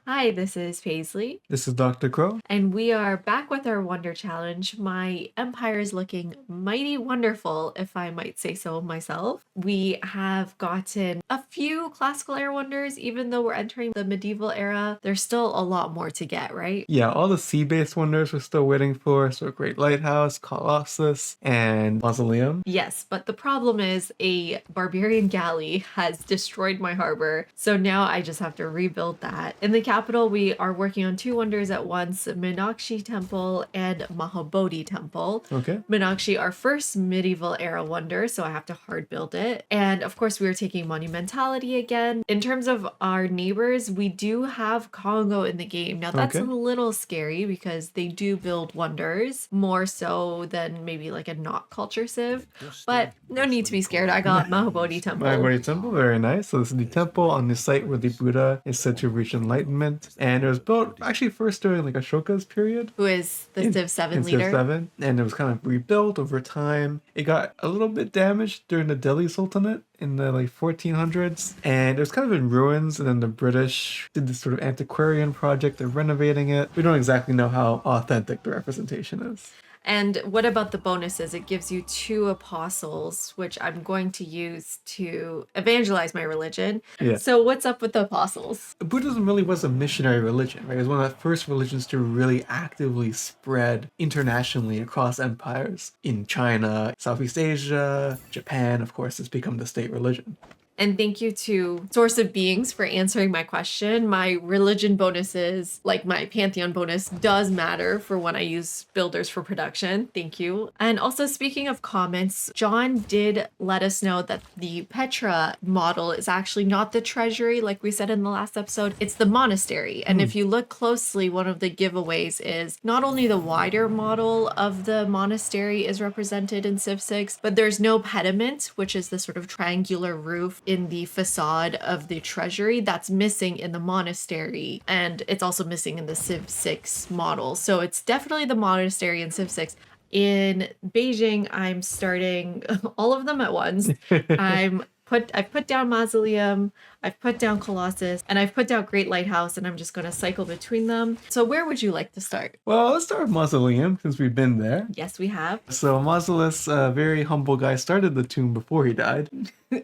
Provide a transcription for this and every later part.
Hi, this is Paisley, This is Dr. Crow. and we are back with our Wonder Challenge. My empire is looking mighty wonderful, if I might say so myself. We have gotten a few classical era wonders, even though we're entering the medieval era. There's still a lot more to get, right? Yeah, all the sea-based wonders we're still waiting for. So Great Lighthouse, Colossus, and Mausoleum. Yes, but the problem is a barbarian galley has destroyed my harbor, so now I just have to rebuild that. In the capital, we are working on two wonders at once, Meenakshi Temple and Mahabodhi Temple. Okay. Meenakshi, our first medieval era wonder, so I have to hard build it. And of course, we are taking monumentality again. In terms of our neighbors, we do have Congo in the game. Now that's Okay. a little scary because they do build wonders, more so than maybe like a not culture civ. But no need to be scared. I got Mahabodhi Temple. Mahabodhi Temple, very nice. So this is the temple on the site where the Buddha is said to reach enlightenment. And it was built actually first during like Ashoka's period. Who is the Civ 7 in leader? Civ 7, and it was kind of rebuilt over time. It got a little bit damaged during the Delhi Sultanate in the like 1400s, and it was kind of in ruins, and then the British did this sort of antiquarian project of renovating it. We don't exactly know how authentic the representation is. And what about the bonuses? It gives you 2 apostles, which I'm going to use to evangelize my religion. Yeah. So what's up with the apostles? Buddhism really was a missionary religion, right? It was one of the first religions to really actively spread internationally across empires. In China, Southeast Asia, Japan, of course, it's become the state religion. And thank you to Source of Beings for answering my question. My religion bonuses, like my Pantheon bonus, does matter for when I use builders for production. Thank you. And also, speaking of comments, John did let us know that the Petra model is actually not the treasury, like we said in the last episode. It's the monastery. And if you look closely, one of the giveaways is not only the wider model of the monastery is represented in Civ 6, but there's no pediment, which is the sort of triangular roof in the facade of the treasury that's missing in the monastery, and it's also missing in the Civ 6 model. So it's definitely the monastery in Civ 6. In Beijing, I'm starting all of them at once. I've put down Mausoleum, I've put down Colossus, and I've put down Great Lighthouse, and I'm just going to cycle between them. So where would you like to start? Well, let's start with Mausoleum, since we've been there. Yes, we have. So Mausolus, a very humble guy, started the tomb before he died.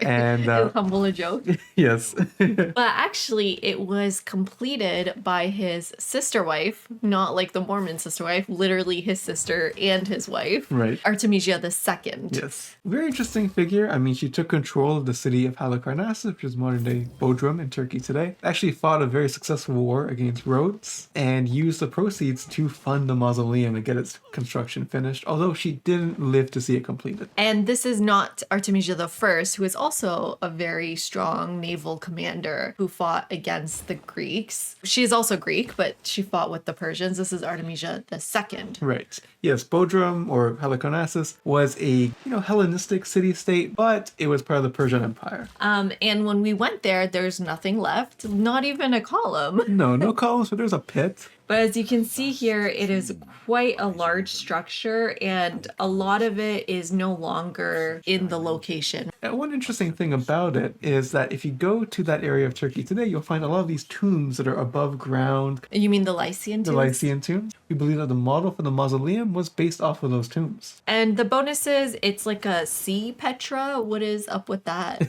And Is humble a joke? yes. But actually, it was completed by his sister wife, not like the Mormon sister wife, literally his sister and his wife, Right. Artemisia II. Yes. Very interesting figure. I mean, she took control of the city of Halicarnassus, which is modern day Bodrum in Turkey today. Actually fought a very successful war against Rhodes and used the proceeds to fund the mausoleum and get its construction finished, although she didn't live to see it completed. And this is not Artemisia I, who is also a very strong naval commander who fought against the Greeks. She is also Greek, but she fought with the Persians. This is Artemisia II. Right. Yes, Bodrum or Halicarnassus was a, Hellenistic city-state, but it was part of the Persian Empire. And when we went there, there's nothing left, not even a column. No columns, but there's a pit. But as you can see here, it is quite a large structure, and a lot of it is no longer in the location. And one interesting thing about it is that if you go to that area of Turkey today, you'll find a lot of these tombs that are above ground. You mean the Lycian The tombs? Lycian tombs. We believe that the model for the mausoleum was based off of those tombs. And the bonuses, it's like a sea Petra. What is up with that?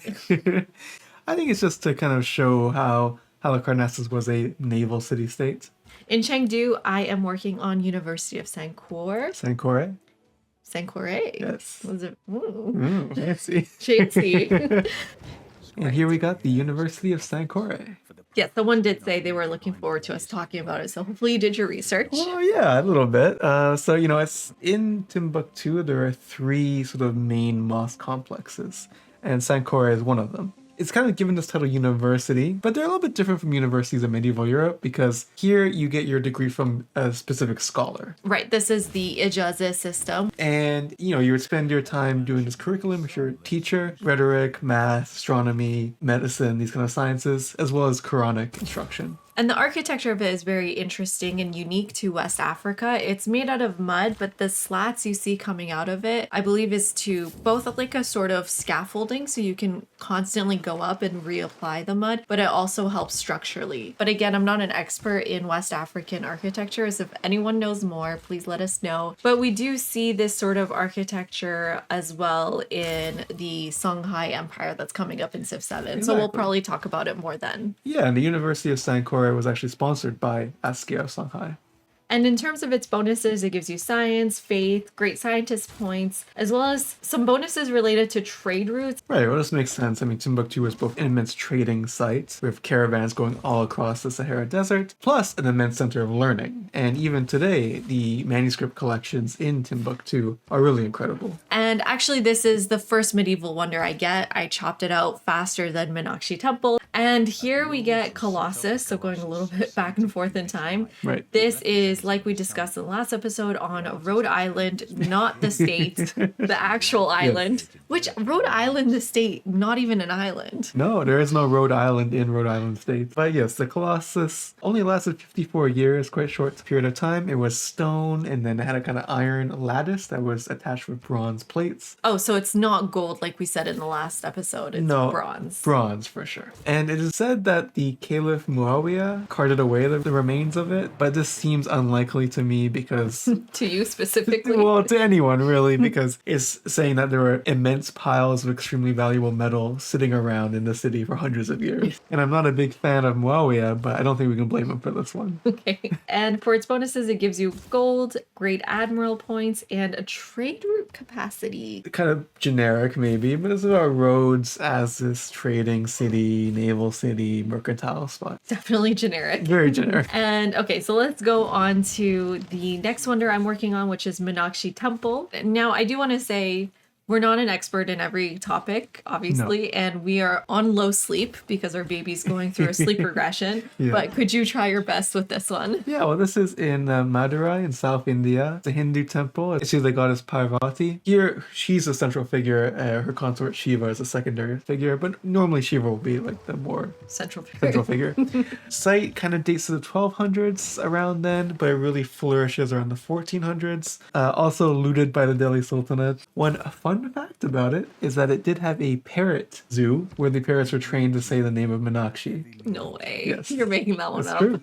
I think it's just to kind of show how Halicarnassus was a naval city-state. In Chengdu, I am working on University of Sankore. Sankore? Sankore? Yes. Was it? Ooh. Fancy. Fancy. And here we got the University of Sankore. Yeah, someone did say they were looking forward to us talking about it, so hopefully you did your research. Well, yeah, a little bit. It's in Timbuktu. There are 3 sort of main mosque complexes, and Sankore is one of them. It's kind of given this title university, but they're a little bit different from universities in medieval Europe because here you get your degree from a specific scholar. Right, this is the Ijazah system. And, you would spend your time doing this curriculum with your teacher, rhetoric, math, astronomy, medicine, these kind of sciences, as well as Quranic instruction. And the architecture of it is very interesting and unique to West Africa. It's made out of mud, but the slats you see coming out of it, I believe, is to both like a sort of scaffolding so you can constantly go go up and reapply the mud, but it also helps structurally. But again, I'm not an expert in West African architecture, so if anyone knows more, please let us know. But we do see this sort of architecture as well in the Songhai Empire that's coming up in Civ 7. So we'll probably talk about it more then. Yeah, and the University of Sankore was actually sponsored by Askia of Shanghai. And in terms of its bonuses, it gives you science, faith, great scientist points, as well as some bonuses related to trade routes. Right, well, this makes sense. I mean, Timbuktu is both an immense trading site with caravans going all across the Sahara Desert, plus an immense center of learning. And even today, the manuscript collections in Timbuktu are really incredible. And actually, this is the first medieval wonder I get. I chopped it out faster than Meenakshi Temple. And here we get Colossus, so going a little bit back and forth in time. Right. This is, like we discussed in the last episode, on Rhode Island, not the state, the actual island. Yes. Which, Rhode Island, the state, not even an island. No, there is no Rhode Island in Rhode Island state. But yes, the Colossus only lasted 54 years, quite a short period of time. It was stone, and then it had a kind of iron lattice that was attached with bronze plates. Oh, so it's not gold like we said in the last episode. It's bronze. Bronze, for sure. And it is said that the Caliph Muawiyah carted away the remains of it, but this seems unlikely to me because... To you specifically? Well, to anyone, really, because it's saying that there were immense piles of extremely valuable metal sitting around in the city for hundreds of years. And I'm not a big fan of Muawiyah, but I don't think we can blame him for this one. Okay. And for its bonuses, it gives you gold, great admiral points, and a trade route capacity. Kind of generic, maybe, but it's about Rhodes as this trading city, naval city, mercantile spot. Definitely generic. Very generic. And okay, so let's go on to the next wonder I'm working on, which is Meenakshi Temple. Now, I do want to say we're not an expert in every topic, obviously, and we are on low sleep because our baby's going through a sleep regression. Yeah. But could you try your best with this one? Yeah, well, this is in Madurai in South India. It's a Hindu temple. It's the goddess Parvati. Here, she's a central figure. Her consort Shiva is a secondary figure, but normally Shiva will be like the more central figure. Site kind of dates to the 1200s around then, but it really flourishes around the 1400s. Also looted by the Delhi Sultanate. One fun fact about it is that it did have a parrot zoo where the parrots were trained to say the name of Meenakshi. No way. Yes. You're making that one That's up. True.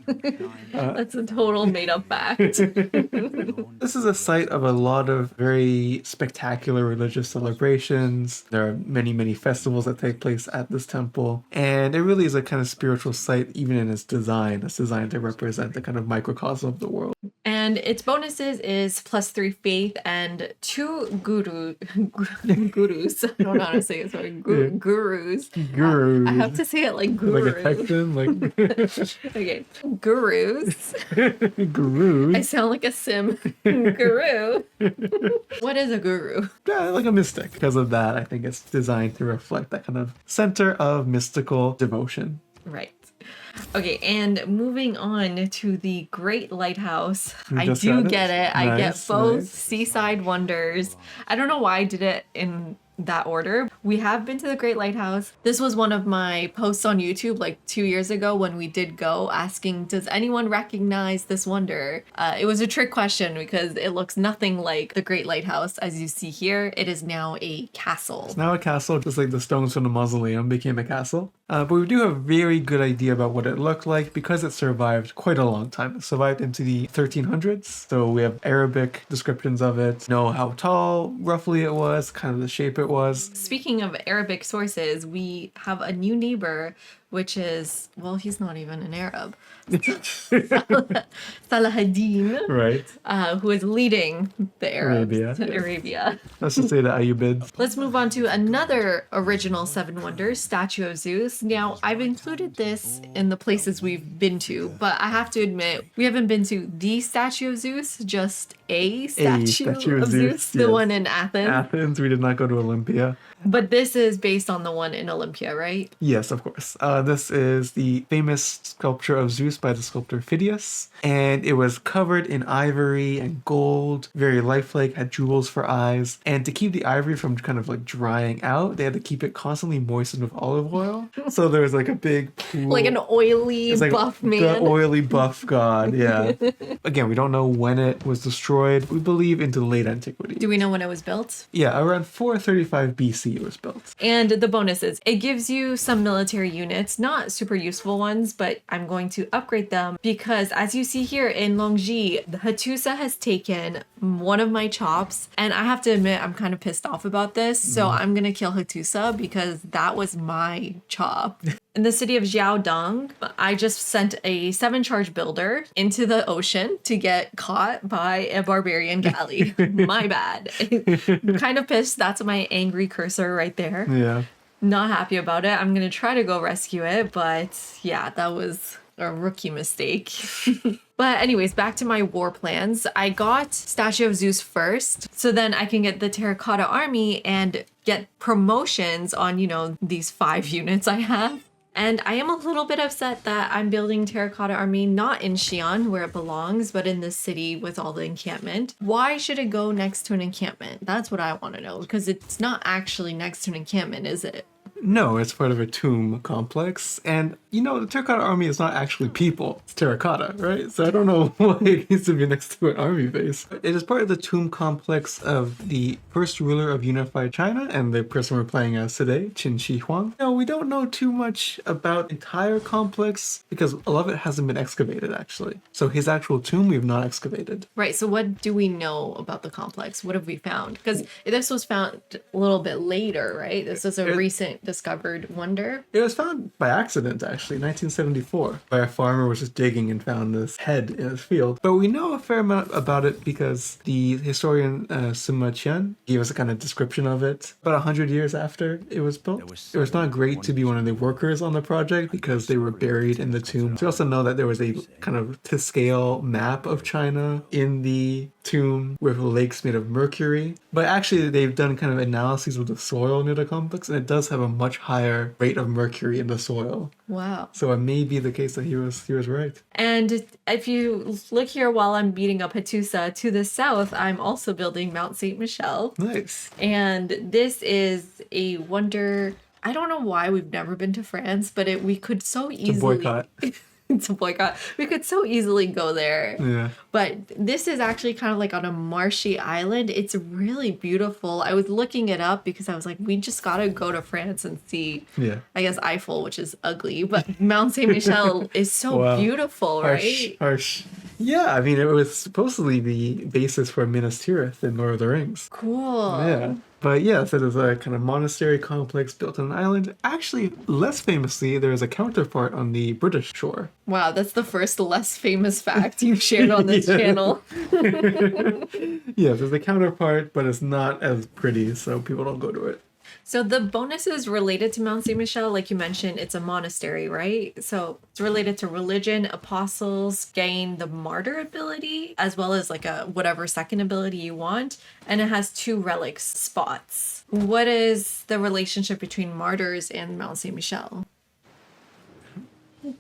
That's a total made up fact. This is a site of a lot of very spectacular religious celebrations. There are many, many festivals that take place at this temple. And it really is a kind of spiritual site, even in its design. It's designed to represent the kind of microcosm of the world. And its bonuses is +3 faith and 2 gurus. I don't know how to say it. Sorry, gurus. Gurus. I have to say it like guru. Like a Texan, like. Okay, gurus. Gurus. I sound like a sim. Guru. What is a guru? Yeah, like a mystic. Because of that, I think it's designed to reflect that kind of center of mystical devotion. Right. Okay, and moving on to the Great Lighthouse. I Just do got it? get it. I Nice, get both nice. seaside wonders. I don't know why I did it in that order. We have been to the Great Lighthouse. This was one of my posts on YouTube like 2 years ago when we did go, asking, does anyone recognize this wonder? It was a trick question because it looks nothing like the Great Lighthouse as you see here. It is now a castle. It's now a castle, just like the stones from the mausoleum became a castle. But we do have a very good idea about what it looked like because it survived quite a long time. It survived into the 1300s. So we have Arabic descriptions of it, know how tall roughly it was, kind of the shape it was. Speaking of Arabic sources, we have a new neighbor, which is, well, he's not even an Arab. Salahuddin, Right. who is leading the Arabs to Arabia. Let's just say the Ayyubids. Let's move on to another original Seven Wonders, Statue of Zeus. Now, I've included this in the places we've been to, but I have to admit, we haven't been to the Statue of Zeus, just a statue of Zeus, the one in Athens. Athens, we did not go to Olympia. But this is based on the one in Olympia, right? Yes, of course. This is the famous sculpture of Zeus by the sculptor Phidias, and it was covered in ivory and gold, very lifelike, had jewels for eyes, and to keep the ivory from kind of like drying out, they had to keep it constantly moistened with olive oil. So there was like a big pool. Like an oily, It's like buff man. The oily buff god, yeah. Again, we don't know when it was destroyed destroyed, we believe, into late antiquity. Do we know when it was built? Yeah, around 435 BC it was built. And the bonuses, it gives you some military units, not super useful ones, but I'm going to upgrade them because as you see here in Longji, the Hattusa has taken one of my chops, and I have to admit I'm kind of pissed off about this. So I'm gonna kill Hattusa because that was my chop. In the city of Jiaodong, I just sent a 7-charge builder into the ocean to get caught by a barbarian galley. My bad. Kind of pissed. That's my angry cursor right there. Yeah. Not happy about it. I'm gonna try to go rescue it, but yeah, that was a rookie mistake. But anyways, back to my war plans. I got Statue of Zeus first, so then I can get the Terracotta Army and get promotions on, these 5 units I have. And I am a little bit upset that I'm building Terracotta Army not in Xi'an, where it belongs, but in the city with all the encampment. Why should it go next to an encampment? That's what I want to know, because it's not actually next to an encampment, is it? No, it's part of a tomb complex. And, the Terracotta Army is not actually people. It's terracotta, right? So I don't know why it needs to be next to an army base. It is part of the tomb complex of the first ruler of unified China and the person we're playing as today, Qin Shi Huang. No, we don't know too much about the entire complex because a lot of it hasn't been excavated, actually. So his actual tomb we have not excavated. Right, so what do we know about the complex? What have we found? Because this was found a little bit later, right? This was a recent discovered wonder. It was found by accident, actually, 1974, by a farmer was just digging and found this head in his field. But we know a fair amount about it because the historian Sima Qian gave us a kind of description of it about 100 years after it was built. It was not great to be one of the workers on the project because they were buried in the tomb. We also know that there was a kind of to scale map of China in the tomb with lakes made of mercury. But actually they've done kind of analyses of the soil near the complex, and it does have a much higher rate of mercury in the soil. Wow. So it may be the case that he was right. And if you look here while I'm beating up Hattusa, to the south, I'm also building Mount St. Michel. Nice. And this is a wonder. I don't know why we've never been to France, but we could so easily... boycott. It's a boycott. We could so easily go there. Yeah. But this is actually kind of like on a marshy island. It's really beautiful. I was looking it up because I was like, we just gotta go to France and see, I guess, Eiffel, which is ugly, but Mount Saint Michel is so beautiful, right? Harsh. Yeah, I mean, it was supposedly the basis for Minas Tirith in Lord of the Rings. Cool. Yeah. But yeah, so there's a kind of monastery complex built on an island. Actually, less famously, there's a counterpart on the British shore. Wow, that's the first less famous fact you've shared on this channel. Yeah, there's a counterpart, but it's not as pretty, so people don't go to it. So the bonuses related to Mount Saint Michel, like you mentioned, it's a monastery, right? So it's related to religion. Apostles gain the martyr ability as well as like a whatever second ability you want. And it has 2 relics spots. What is the relationship between martyrs and Mount Saint Michel?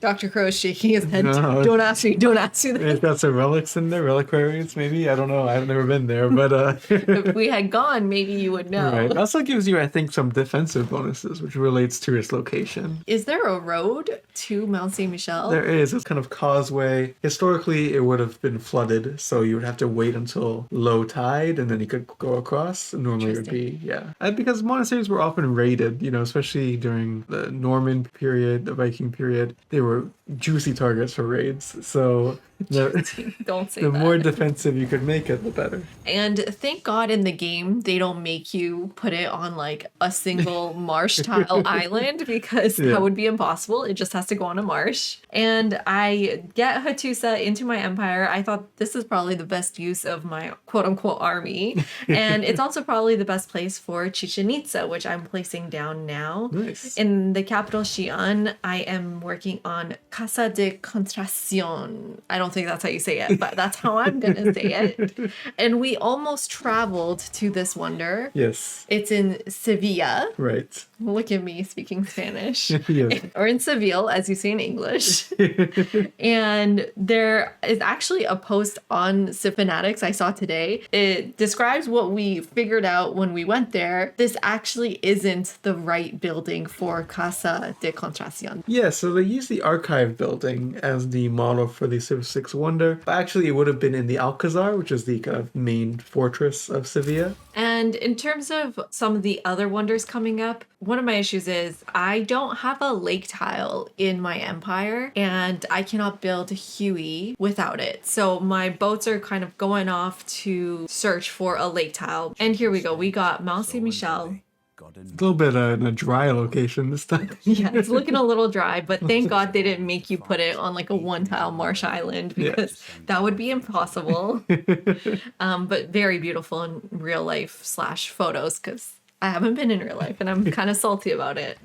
Dr. Crow is shaking his head. No. Don't ask me that. It's got some relics in there, reliquaries maybe. I don't know. I've never been there, but If we had gone, maybe you would know. Right. It also gives you, I think, some defensive bonuses, which relates to its location. Is there a road to Mount Saint Michel? There is. It's kind of causeway. Historically, it would have been flooded, so you would have to wait until low tide, and then you could go across. Normally, it would be, And because monasteries were often raided, especially during the Norman period, the Viking period, they were juicy targets for raids. So Don't say the that. more defensive you could make it, the better. And thank God in the game they don't make you put it on like a single marsh tile island because that would be impossible. It just has to go on a marsh. And I get Hattusa into my empire. I thought this is probably the best use of my quote unquote army. And it's also probably the best place for Chichen Itza, which I'm placing down now. Nice. In the capital Xi'an, I am working on Casa de Contracion. I don't think that's how you say it, but that's how I'm gonna say it. And we almost traveled to this wonder. Yes. It's in Sevilla. Right. Look at me speaking Spanish. Yes. Or in Seville, as you say in English. And there is actually a post on Civ Fanatics I saw today. It describes what we figured out when we went there. This actually isn't the right building for Casa de Contracion. Yeah, so they use the archive building as the model for the Civ 6 sixth wonder. But actually, it would have been in the Alcazar, which is the kind of main fortress of Sevilla. And in terms of some of the other wonders coming up, one of my issues is I don't have a lake tile in my empire, and I cannot build Huey without it. So my boats are kind of going off to search for a lake tile. And here we go. We got Mont Saint Michel. A little bit in a dry location this time. Yeah, it's looking a little dry, but thank God they didn't make you put it on like a one-tile marsh island, because that would be impossible. But very beautiful in real life / photos, because I haven't been in real life and I'm kind of salty about it.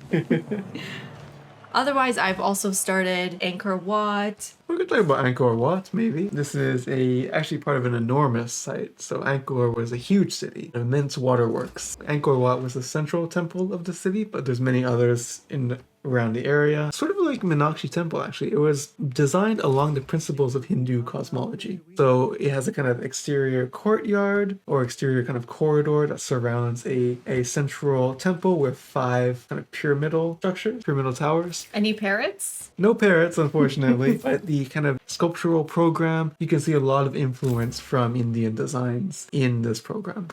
Otherwise, I've also started Angkor Wat. We could talk about Angkor Wat, maybe. This is actually part of an enormous site. So Angkor was a huge city, immense waterworks. Angkor Wat was the central temple of the city, but there's many others around the area. Sort of like Meenakshi Temple, actually. It was designed along the principles of Hindu cosmology. So it has a kind of exterior courtyard or exterior kind of corridor that surrounds a central temple with 5 kind of pyramidal structures, pyramidal towers. Any parrots? No parrots, unfortunately, but the kind of sculptural program, you can see a lot of influence from Indian designs in this program.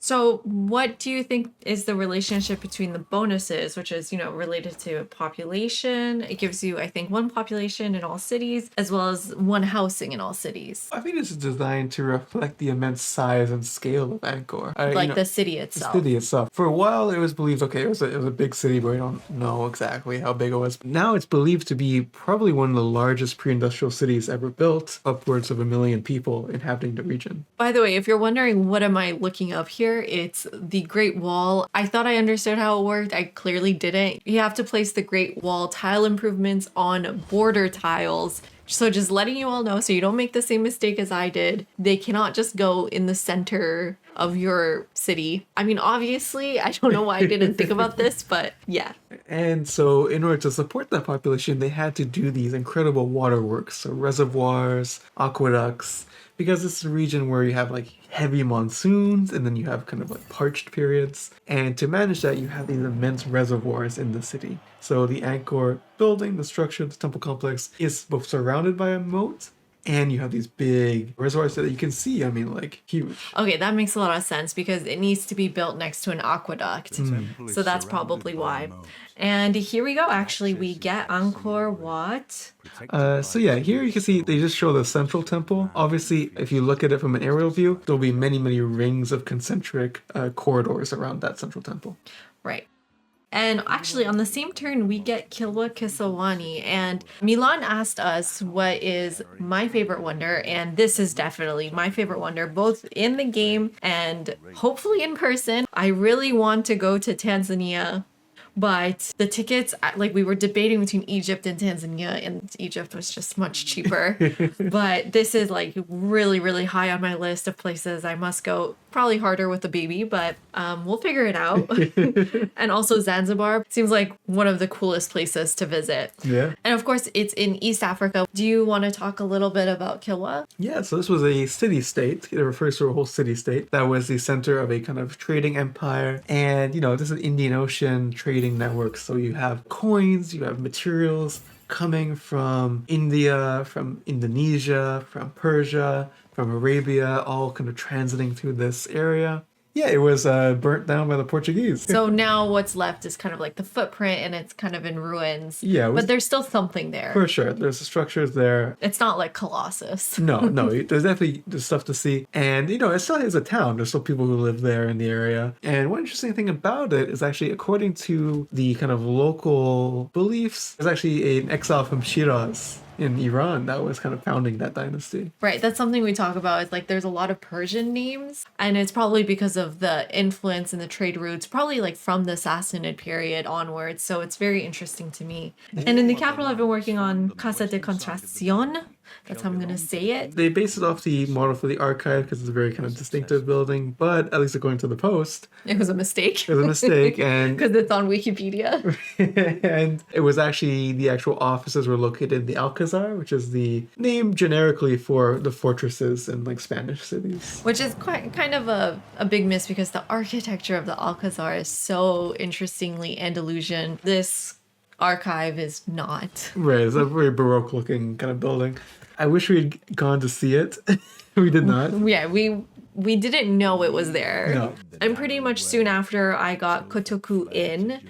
So what do you think is the relationship between the bonuses, which is, related to population? It gives you, I think, 1 population in all cities, as well as 1 housing in all cities. I think it's designed to reflect the immense size and scale of Angkor. The city itself. The city itself. For a while, it was believed, it was a big city, but we don't know exactly how big it was. Now it's believed to be probably one of the largest pre-industrial cities ever built, upwards of 1 million people inhabiting the region. By the way, if you're wondering what am I looking up here, it's the Great Wall. I thought I understood how it worked. I clearly didn't. You have to place the Great Wall tile improvements on border tiles. So just letting you all know so you don't make the same mistake as I did. They cannot just go in the center of your city. I mean, obviously, I don't know why I didn't think about this, but yeah. And so in order to support that population, they had to do these incredible waterworks, so reservoirs, aqueducts, because it's a region where you have heavy monsoons and then you have kind of parched periods. And to manage that, you have these immense reservoirs in the city. So the Angkor building, the structure, the temple complex is both surrounded by a moat, and you have these big reservoirs that you can see, huge. Okay, that makes a lot of sense because it needs to be built next to an aqueduct. So that's probably why. And here we go. Actually, we get Angkor Wat. Here you can see they just show the central temple. Obviously, if you look at it from an aerial view, there'll be many, many rings of concentric corridors around that central temple. Right. And actually, on the same turn, we get Kilwa Kisawani. And Milan asked us what is my favorite wonder. And this is definitely my favorite wonder, both in the game and hopefully in person. I really want to go to Tanzania. But the tickets, we were debating between Egypt and Tanzania, and Egypt was just much cheaper. But this is really, really high on my list of places I must go. Probably harder with the baby, but we'll figure it out. And also Zanzibar seems like one of the coolest places to visit. Yeah. And of course, it's in East Africa. Do you want to talk a little bit about Kilwa? Yeah, so this was a city-state. It refers to a whole city-state that was the center of a kind of trading empire. And, this is an Indian Ocean trading network. So you have coins, you have materials coming from India, from Indonesia, from Persia, from Arabia, all kind of transiting through this area. Yeah, it was burnt down by the Portuguese. So now what's left is kind of the footprint, and it's kind of in ruins. Yeah. But there's still something there. For sure. There's the structures there. It's not like Colossus. No. There's stuff to see. And, it still is a town. There's still people who live there in the area. And one interesting thing about it is actually, according to the kind of local beliefs, there's actually an exile from Shiraz in Iran that was kind of founding that dynasty. Right. That's something we talk about. Is there's a lot of Persian names, and it's probably because of the influence and the trade routes, probably from the Sassanid period onwards. So it's very interesting to me. And in the capital, I've been working on Casa de Contrastación. That's how I'm going to say it. They based it off the model for the archive because it's a very kind of distinctive building, but at least according to the Post, it was a mistake. It was a mistake, and because it's on Wikipedia. And it was actually the actual offices were located in the Alcazar, which is the name generically for the fortresses in Spanish cities. Which is kind of a big miss because the architecture of the Alcazar is so interestingly Andalusian. This archive is not. Right, it's a very Baroque looking kind of building. I wish we'd gone to see it. We did not. Yeah, we didn't know it was there. No. And pretty much soon after, I got Kotoku in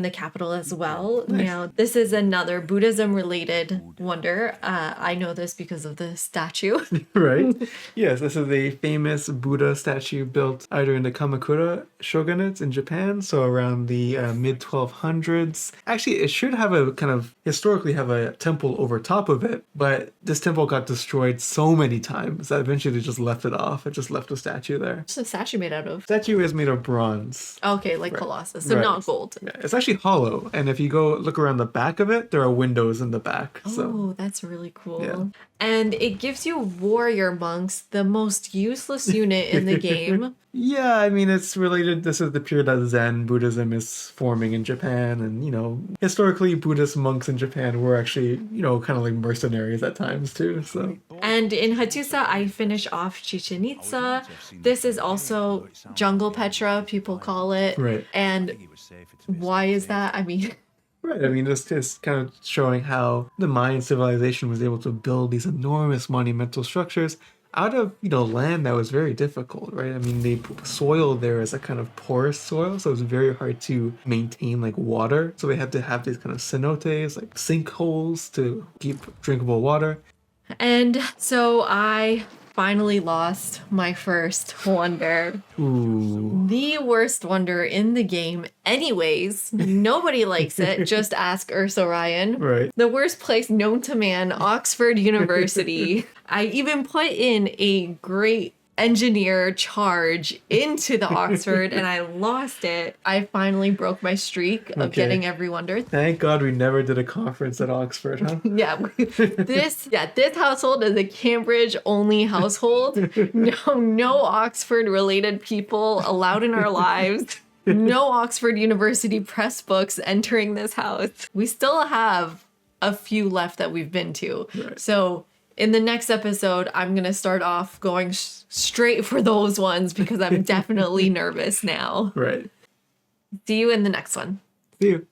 the capital as well. Nice. Now, this is another Buddhism-related wonder. I know this because of the statue. Right? Yes, this is a famous Buddha statue built either in the Kamakura shogunate in Japan, so around the mid 1200s. Actually, it should have a kind of historically have a temple over top of it, but this temple got destroyed so many times that eventually they just left it off. It just left the statue there. What's the statue made out of? Statue is made of bronze. Okay, like Colossus, so Right. not gold. Yeah, it's actually hollow, and if you go look around the back of it, there are windows in the back. So Oh, that's really cool. Yeah. And it gives you warrior monks, the most useless unit in the game. yeah, I mean it's related. This is the period that Zen Buddhism is forming in Japan, and historically Buddhist monks in Japan were actually kind of like mercenaries at times too. So And in Hattusa, I finish off Chichen Itza. This is also Jungle Petra, people call it. Right. And why is that? I mean, right, I mean this is kind of showing how the Mayan civilization was able to build these enormous monumental structures out of land that was very difficult, right? I mean the soil there is a kind of porous soil, so it's very hard to maintain like water. So they had to have these kind of cenotes, like sinkholes, to keep drinkable water. and so I finally lost my first wonder. Ooh. The worst wonder in the game. Anyways, nobody likes it. Just ask Ursa Ryan. Right. The worst place known to man, Oxford University. I even put in a great engineer charge into the Oxford and I lost it. I finally broke my streak of Okay. getting every wonder. Thank God we never did a conference at Oxford, huh? Yeah, this household is a Cambridge only household. No Oxford related people allowed in our lives. No Oxford University press books entering this house. We still have a few left that we've been to. Right. So in the next episode, I'm going to start off going straight for those ones because I'm definitely nervous now. Right. See you in the next one. See you.